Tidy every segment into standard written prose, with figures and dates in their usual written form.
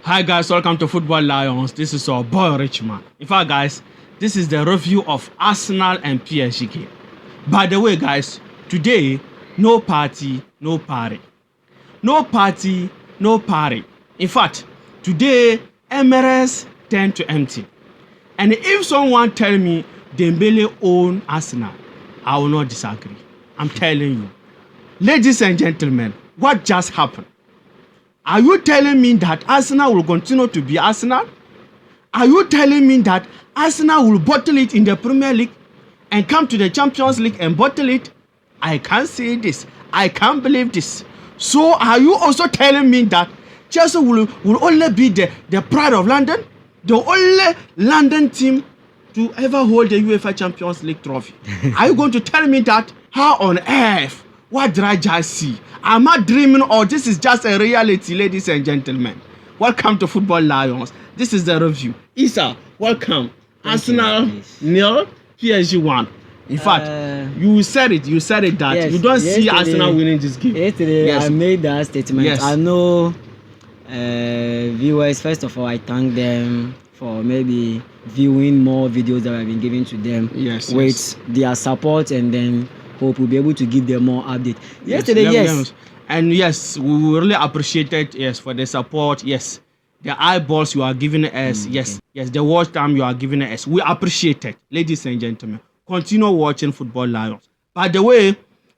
Hi guys, welcome to Football Lions. This is our boy Richman. In fact guys, this is the review of Arsenal and PSG game. By the way guys, today, no party, no party. No party, no party. In fact, today, Emirates turned to empty. And if someone tell me Dembele own Arsenal, I will not disagree. I'm telling you. Ladies and gentlemen, what just happened? Are you telling me that Arsenal will continue to be Arsenal? Are you telling me that Arsenal will bottle it in the Premier League and come to the Champions League and bottle it? I can't say this. I can't believe this. So are you also telling me that Chelsea will only be the pride of London? The only London team to ever hold the UEFA Champions League trophy? Are you going to tell me that? How on earth? What did I just see? Am I dreaming or this is just a reality, ladies and gentlemen? Welcome to Football Lions. This is the review. Isa, welcome. Arsenal nil, PSG 1. In fact, you said it that yes, you don't see Arsenal winning this game. Yesterday, yes. I made that statement. Yes. I know viewers, first of all, I thank them for maybe viewing more videos that I've been giving to them with their support, and then hope we'll be able to give them more update. Yesterday, yes. And yes, we really appreciate it, yes, for the support, yes. The eyeballs you are giving us, yes, the watch time you are giving us. We appreciate it, ladies and gentlemen. Continue watching Football Lions. By the way,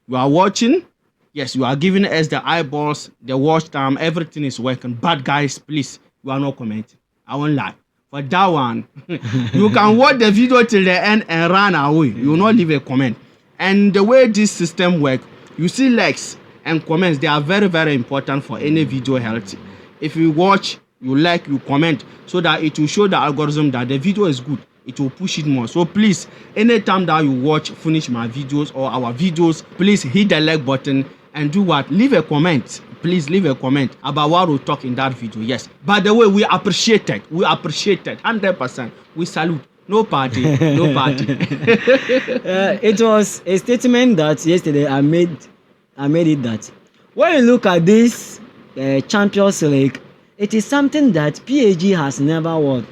you are watching, yes, you are giving us the eyeballs, the watch time, everything is working. But guys, please, you are not commenting. I won't lie. For that one, you can watch the video till the end and run away. You will not leave a comment. And the way this system works, you see likes and comments, they are very, very important for any video healthy. If you watch, you like, you comment, so that it will show the algorithm that the video is good. It will push it more. So please, anytime that you watch, finish my videos or our videos, please hit the like button and do what? Leave a comment. Please leave a comment about what we'll talk in that video. Yes. By the way, we appreciate it. We appreciate it. 100%. We salute. No party, no party. It was a statement that yesterday I made it that when you look at this Champions League, it is something that PSG has never won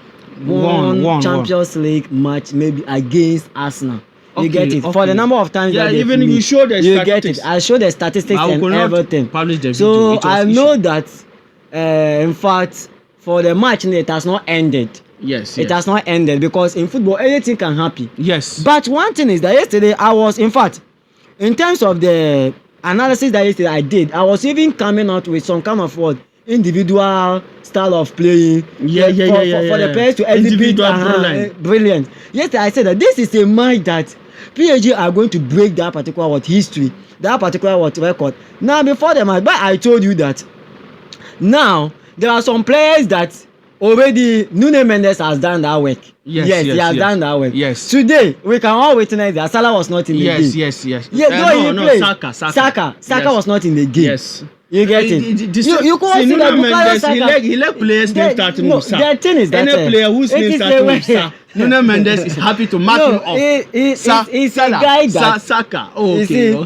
Champions League match maybe against Arsenal. You get it for the number of times that even you show the you get it. I show the statistics and everything. So I know that in fact for the match it has not ended. Yes, it has not ended, because in football anything can happen. Yes. But one thing is that yesterday I was, in fact, in terms of the analysis that yesterday I did, I was even coming out with some kind of individual style of playing. For the players to exhibit brilliant. Yesterday I said that this is a match that PSG are going to break that particular history, that particular record. Now before the match, but I told you that now there are some players that already Nuno Mendes has done that work. Yes, he has done that work. Yes. Today we can all witness that Salah was not in the game. Yes. Saka was not in the game. Yes. You get it. You could see that Bukayo Saka. He let players name start to move. The thing is that any player whose name start to move, Nuno Mendes is happy to mark him off. He's a guy that Saka.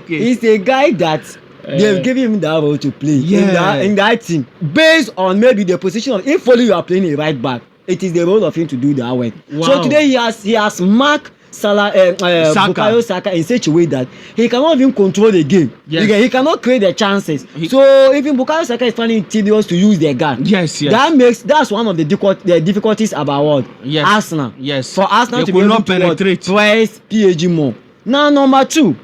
He's a guy that they've given him that role to play in that team based on maybe the position of, if only you are playing a right back, it is the role of him to do that work. Wow. So today he has marked Bukayo Saka in such a way that he cannot even control the game. He cannot create the chances. So even Bukayo Saka is finding it tedious to use the gun. That's one of the difficulties about Arsenal. For Arsenal to be able to press PSG more. Now number 2,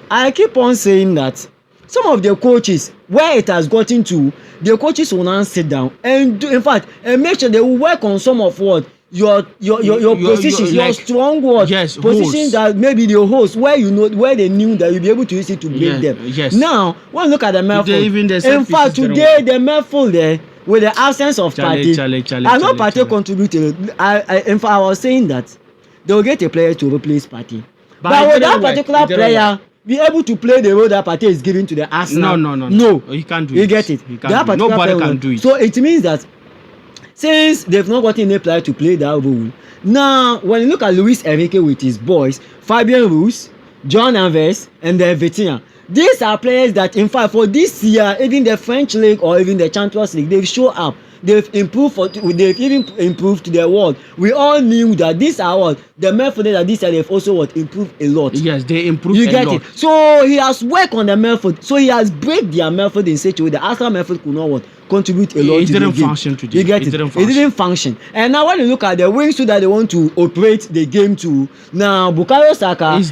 I keep on saying that some of the coaches, where it has gotten to, the coaches will now sit down and do, in fact, and make sure they will work on some of your positions, your strong positions that maybe the host where they knew that you'll be able to use it to break them. Now, when you look at the midfield, in fact, today the midfield there, with the absence of Partey, I know Partey contributed. In fact, I was saying that they will get a player to replace Partey, but with that particular player be able to play the role that Partey is giving to the Arsenal. No. He can't do it. You get it. Nobody can do it. So it means that since they've not gotten any player to play that role, now when you look at Luis Enrique with his boys, Fabian Ruiz, John Alves, and then Vitinha, these are players that, in fact, for this year, even the French league or even the Champions League, they've shown up. they've even improved to their world. We all knew that these are what the midfield that this year they've also improved a lot. Yes, they improved a lot. So he has worked on the midfield. So he has break their midfield in such a way that Arsenal midfield could not contribute a lot. It didn't function today. You get it? It didn't function. And now when you look at the wings too that they want to operate the game to, now Bukayo Saka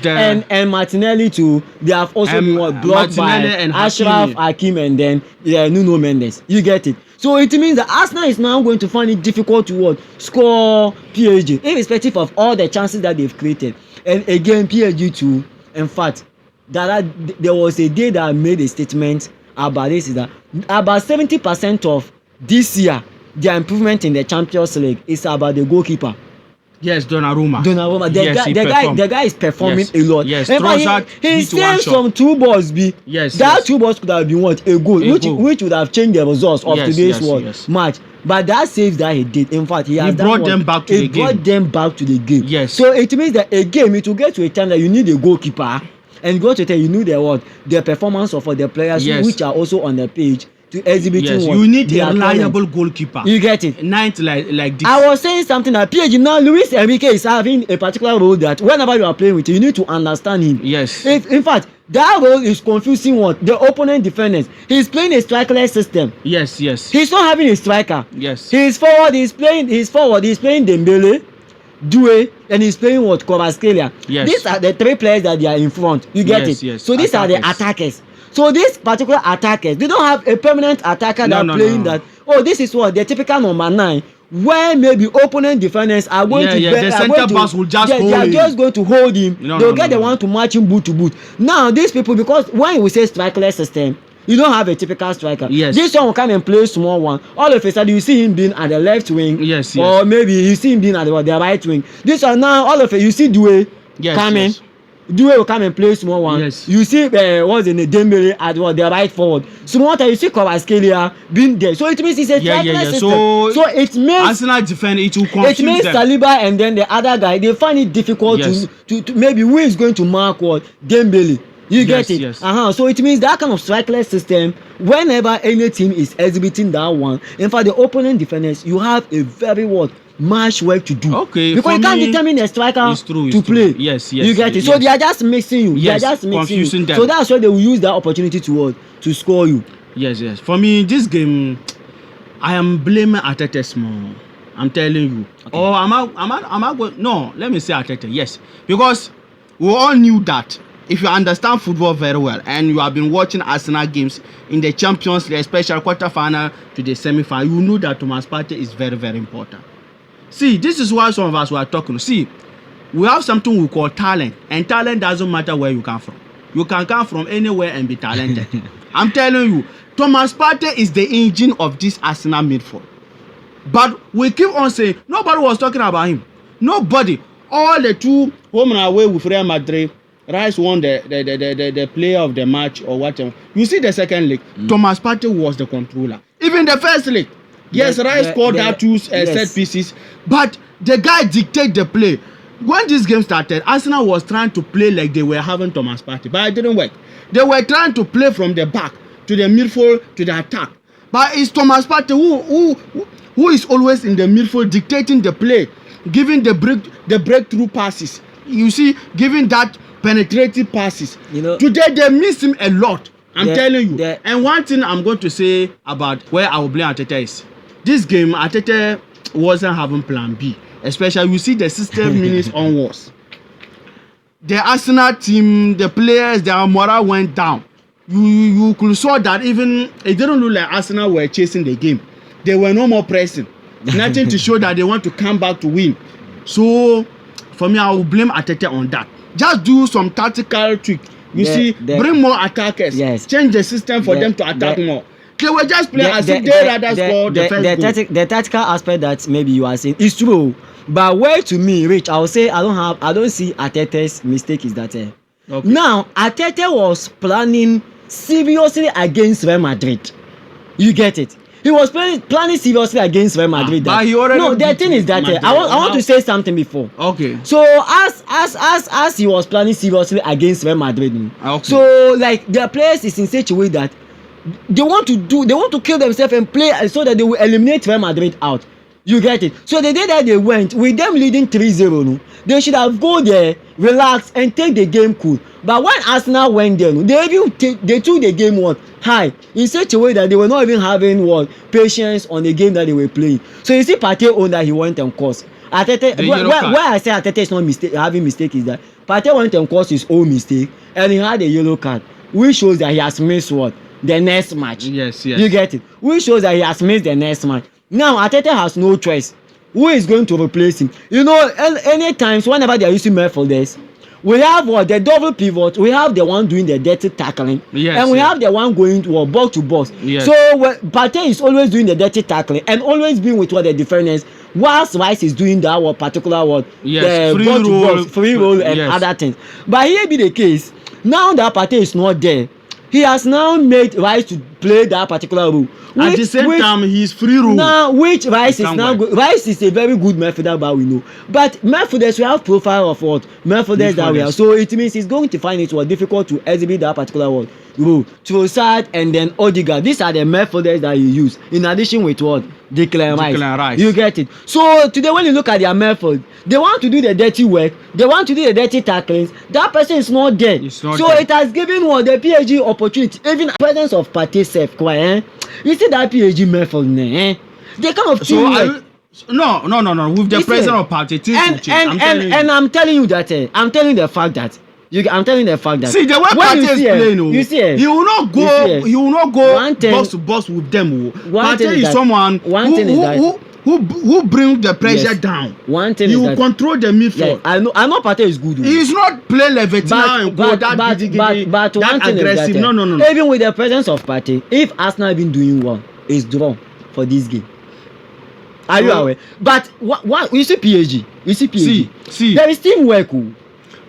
and Martinelli too, they have also been blocked by Ashraf Hakim and then Nuno Mendes. You get it? So it means that Arsenal is now going to find it difficult to score PSG, irrespective of all the chances that they've created. And again, PSG too. In fact, there was a day that I made a statement about this, is that about 70% of this year, their improvement in the Champions League is about the goalkeeper. Yes, Donnarumma. The guy is performing a lot. Yes, he saves from 2 balls. That 2 balls could have been a goal, which would have changed the results of today's match. But that saves that he did. In fact, he brought them back to the game. Yes. So it means that a game, it will get to a time that you need a goalkeeper, and go to tell you need the performance of the players which are also on the page. To exhibiting you need a reliable goalkeeper. You get it? Night like this. I was saying something that PSG now, Luis Enrique is having a particular role that whenever you are playing with him, you need to understand him. Yes. In fact, that role is confusing the opponent defenders. He's playing a strikerless system. Yes. He's not having a striker. Yes. He's playing Dembele, Doué, and he's playing Kvaratskhelia. Yes. These are the 3 players that they are in front. You get it? Yes. So these are the attackers. So these particular attackers, they don't have a permanent attacker that. Oh, this is the typical number 9, where maybe opponent defenders are going to. The center backs will just hold him. They are just going to hold him. They'll get the one to match him boot to boot. Now these people, because when we say strikerless system, you don't have a typical striker. Yes. This one will come and play small one. All of a sudden, you see him being at the left wing. Yes. Or maybe you see him being at the right wing. This one now, all of it, you see Doué coming. Yes. Doué will come and play small one. Yes. You see Dembele at the right forward. Small time you see Kvaratskhelia being there. So it means it's a strikerless system. So it makes Arsenal defend it will confuse them. It makes Saliba and then the other guy, they find it difficult to maybe who is going to mark Dembele. You get it? Yes. So it means that kind of strikerless system, whenever any team is exhibiting that one, in fact the opponent defenders, you have a very much work to do. Okay. Because you can't determine a striker to play. Yes. You get it? So they are just mixing you. Yes. They are just mixing confusing you. them. So that's why they will use that opportunity to score you. Yes. For me, this game, I am blaming Arteta small. I'm telling you. Okay. Or am I going? No, let me say Arteta. Yes, because we all knew that. If you understand football very well and you have been watching Arsenal games in the Champions League, especially quarter-final to the semi-final, you know that Thomas Partey is very, very important. See, this is why some of us were talking. See, we have something we call talent, and talent doesn't matter where you come from. You can come from anywhere and be talented. I'm telling you, Thomas Partey is the engine of this Arsenal midfield. But we keep on saying, nobody was talking about him. Nobody. All the 2 home and away with Real Madrid, Rice won the player of the match or whatever. You see the second leg, Thomas Partey was the controller. Even the first leg, yes, Rice scored that 2 set pieces, but the guy dictated the play. When this game started, Arsenal was trying to play like they were having Thomas Partey, but it didn't work. They were trying to play from the back to the midfield to the attack, but it's Thomas Partey who is always in the midfield dictating the play, giving the breakthrough passes. You see, giving that penetrative passes. Today they miss him a lot. I'm telling you. And one thing I'm going to say about where I will blame Arteta is this game. Arteta wasn't having plan B, especially you see the 60 minutes onwards. The Arsenal team, the players, their morale went down. You could saw that even it didn't look like Arsenal were chasing the game. They were no more pressing. Nothing to show that they want to come back to win. So for me, I will blame Arteta on that. Just do some tactical trick. Bring more attackers. Yes. Change the system for them to attack more. They were just playing as if they rather score the first goal. The tactical aspect that maybe you are saying is true, but where to me, Rich, I will say I don't see Arteta's mistake is that. Okay. Now Arteta was planning seriously against Real Madrid. You get it? He was planning seriously against Real Madrid. But he already the thing is that I want to say something before. Okay. So as he was planning seriously against Real Madrid, okay. so like their players is in such a way that they want to kill themselves and play so that they will eliminate Real Madrid out. You get it? So the day that they went with them leading 3-0, no, they should have go there, relax and take the game cool. But when Arsenal went there, no, they took the game high in such a way that they were not even having patience on the game that they were playing. So you see Partey owned that he went and caused. Arteta, why I say Arteta is not having mistake is that Partey went and caused his own mistake and he had a yellow card, which shows that he has missed the next match. Yes. You get it? Which shows that he has missed the next match. Now Arteta has no choice. Who is going to replace him? You know, any times whenever they are using midfielders, we have the double pivot, we have the one doing the dirty tackling, and we have the one going to box to box. Yes. So Partey is always doing the dirty tackling and always being with the defenders, whilst Rice is doing that particular free roll and other things. But here be the case. Now that Partey is not there, he has now made Rice to play that particular role. At the same time, he's free roll. Now, which Rice is now good. Rice is a very good midfielder, but we know. But midfielders, we have profile of midfielders that we have. So it means he's going to find it difficult to exhibit that particular role. Trossard and then Odegaard. These are the midfielders that you use. In addition with Declan Rice. You get it. So today when you look at their midfield, they want to do the dirty work. They want to do the dirty tacklings. That person is not there. It has given the PSG opportunity. Even the presence of Partey safe. You see that PSG midfield, they kind of teamwork. No. With the presence of Partey, things will change. I'm telling you that. I'm telling you the fact that. See the way Partey is playing, he will not go box to box with them. Partey is someone who brings the pressure down. One thing he will control the midfield. Yeah, I know Partey is good. He is not play Levitina and go that aggressive. No. Even with the presence of Partey, if Arsenal have been doing well, it's draw for this game. Are you aware? But what you see PSG. See. There is teamwork.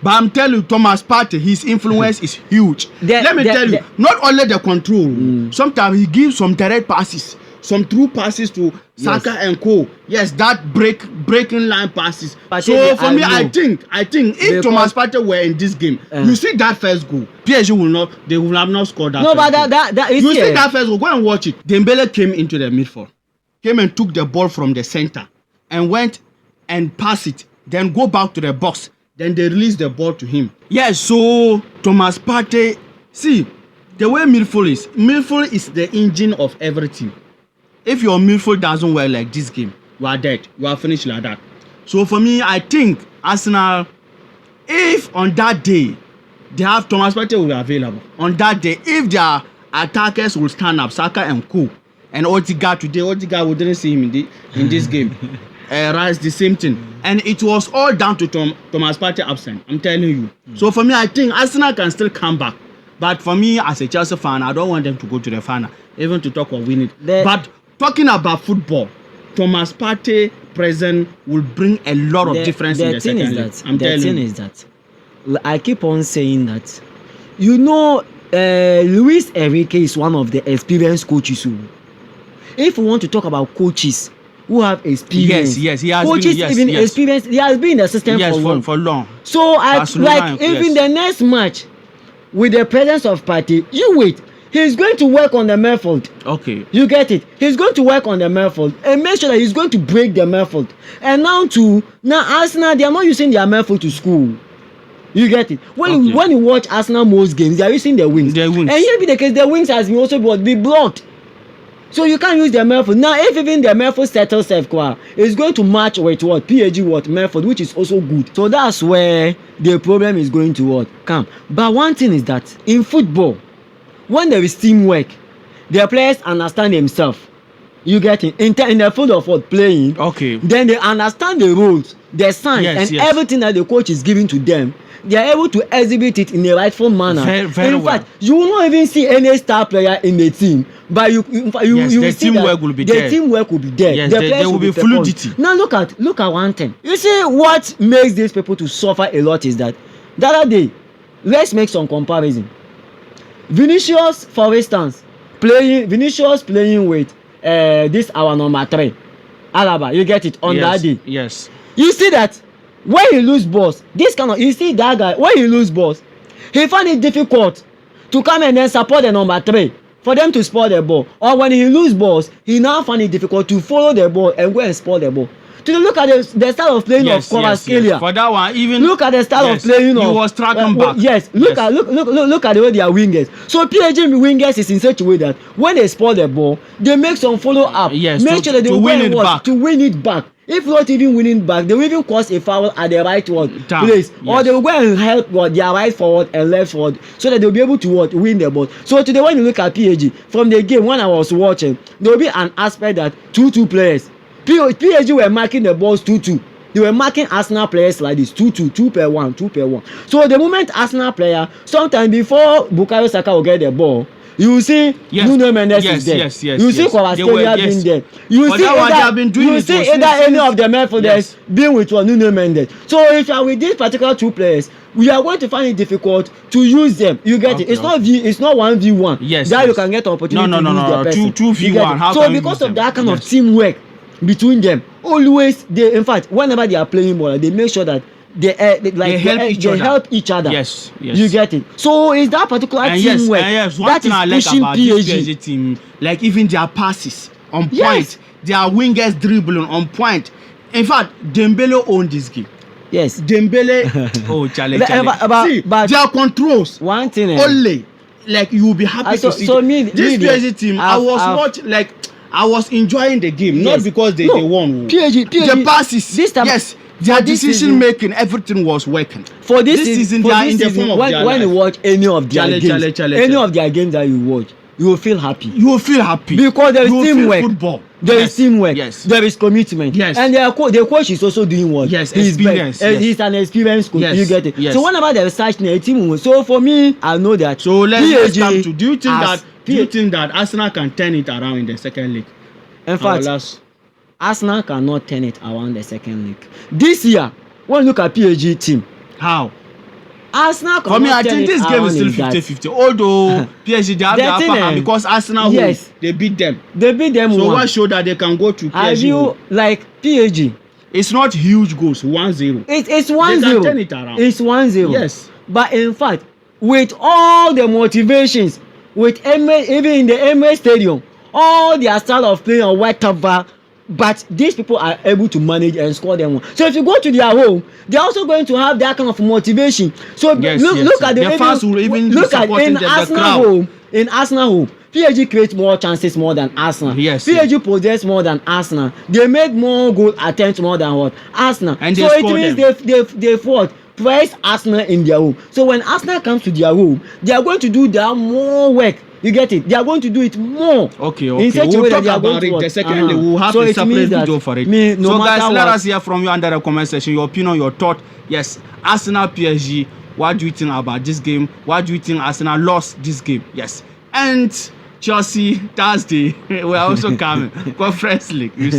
But I'm telling you, Thomas Partey, his influence is huge. Let me tell you, not only the control. Sometimes he gives some direct passes, some through passes to Saka and co. Yes, that breaking line passes. So for me, I think if Thomas Partey were in this game, you see that first goal, PSG will have not scored that. No, but that is you see that first goal. Go and watch it. Dembele came into the midfield, came and took the ball from the center and went and passed it. Then go back to the box. Then they release the ball to him. Yes, so Thomas Partey, see, the way midfield is the engine of everything. If your midfield doesn't work like this game, you are dead. You are finished like that. So for me, I think Arsenal, if on that day, they have Thomas Partey will be available. On that day, if their attackers will stand up, Saka and co. And Odegaard today, we didn't see him in this game. Rice, the same thing. And it was all down to Thomas Partey absent. I'm telling you. So for me, I think Arsenal can still come back. But for me, as a Chelsea fan, I don't want them to go to the final, even to talk of winning. But talking about football, Thomas Partey present will bring a lot of difference in the second leg. The thing is that I keep on saying that, Luis Enrique is one of the experienced coaches. If we want to talk about coaches who have experience, yes, he has coaches experience. He has been in the system for long. So even the next match with the presence of Partey, you wait. He's going to work on the midfield. Okay. You get it? He's going to work on the midfield and make sure that he's going to break the midfield. And now Arsenal, they are not using their midfield to school. You get it? When you watch Arsenal most games, they are using their wings. And here be the case, the wings has been also be blocked. So you can't use the midfield. Now, if even the midfield settles it's going to match with PSG midfield, which is also good. So that's where the problem is going to come. But one thing is that in football, when there is teamwork, the players understand themselves. You get it? In the field of playing, then they understand the rules, the signs, everything that the coach is giving to them. They are able to exhibit it in a rightful manner. In fact, you will not even see any star player in the team, but you the see teamwork will be there. The teamwork will be there. Yes, the there will be fluidity. Now look at one thing. You see what makes these people to suffer a lot is that the other day, let's make some comparison. Vinicius, for instance, playing with this our number 3, Alaba. You get it on that day. Yes. You see that when he lose balls, you see that guy when he lose balls, he find it difficult to come and then support the number 3 for them to spoil the ball, or when he lose balls, he now find it difficult to follow the ball and go and spoil the ball. To look at the style of playing of Kvaratskhelia. For that one, even look at the style of playing. He was tracking back. Yes, look at the way they are wingers. So PSG wingers is in such a way that when they spoil the ball, they make some follow up. Yes, make sure that they win it back. To win it back. If not even winning back, they will even cause a foul at the right place, or they will go and help their right forward and left forward, so that they will be able to win the ball. So today, when you look at PSG from the game, when I was watching, there will be an aspect that 2-2 players. PSG were marking the balls 2-2. They were marking Arsenal players like this 2-2, 2 per 1, 2 per 1. So the moment Arsenal player, sometime before Bukayo Saka will get the ball, you will see Nuno Mendes is there. You see Kvaratskhelia being there. You see either any of the midfielders being with Nuno Mendes. So if you are with these particular 2 players, we are going to find it difficult to use them. You get it? It's not 1v1. You can get an opportunity to use the person. 2v1. So because of that kind of teamwork between them, always in fact, whenever they are playing ball, they make sure that they help each other. Yes. You get it? So it's that particular teamwork one thing I like about this PSG team, like even their passes on point, their wingers dribbling on point. In fact, Dembele owned this game. Yes. Dembele. See, their controls. One thing. Only, like you will be happy to see. So this PSG team, I was watching, like I was enjoying the game, not because they won. PSG. The passes. Their decision making, everything was working. For this season, they are in the form of their life. When you watch any of their games, any of their games that you watch, you will feel happy. Because there is teamwork. Football. There is teamwork. There is commitment. And the coach is also doing what? Experience. He's an experienced coach. You get it? Yes. So whenever there is such a team, so for me, I know that. So let's come to. Do you think that Arsenal can turn it around in the second league? In fact, Arsenal cannot turn it around the second league. This year, when you look at PSG team, how? Arsenal cannot I think this game is still 50-50. Although PSG they have the upper hand because Arsenal they beat them. So what show that they can go to PSG? Have you like PSG? It's not huge goals, 1-0. It's 1-0. They can turn it around. It's 1-0. Yes. But in fact, with all the motivations, with even in the Emirates Stadium, all their style of playing or whatever, but these people are able to manage and score them. So if you go to their home, they're also going to have that kind of motivation. So look at the fans will even look at in Arsenal home, PSG creates more chances more than Arsenal. PSG possess more than Arsenal. They make more goal attempts more than what Arsenal. And so it means they fought. Press Arsenal in their home. So when Arsenal comes to their home, they are going to do their more work. You get it? They are going to do it more. Okay. We'll talk about it the second. We'll have a separate video for it. So guys, let us hear from you under the comment section. Your opinion, your thought. Yes, Arsenal PSG. What do you think about this game? What do you think Arsenal lost this game? Yes. And Chelsea Thursday. We are also coming. Conference League. You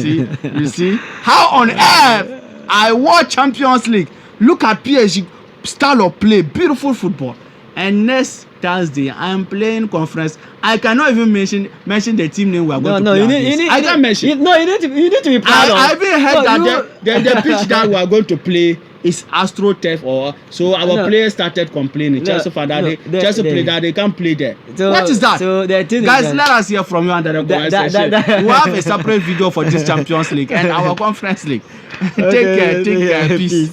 see? How on earth I watch Champions League? Look at PSG style of play, beautiful football. And next Thursday, I am playing conference. I cannot even mention the team name we are going to play. I can't mention. You need to be proud of. I even heard that the pitch that we are going to play is AstroTurf, so our players started complaining. Chelsea play that they can't play there. So, what is that? So guys, let us hear from you under the comment section. We have a separate video for this Champions League and our Conference League. Take care, peace.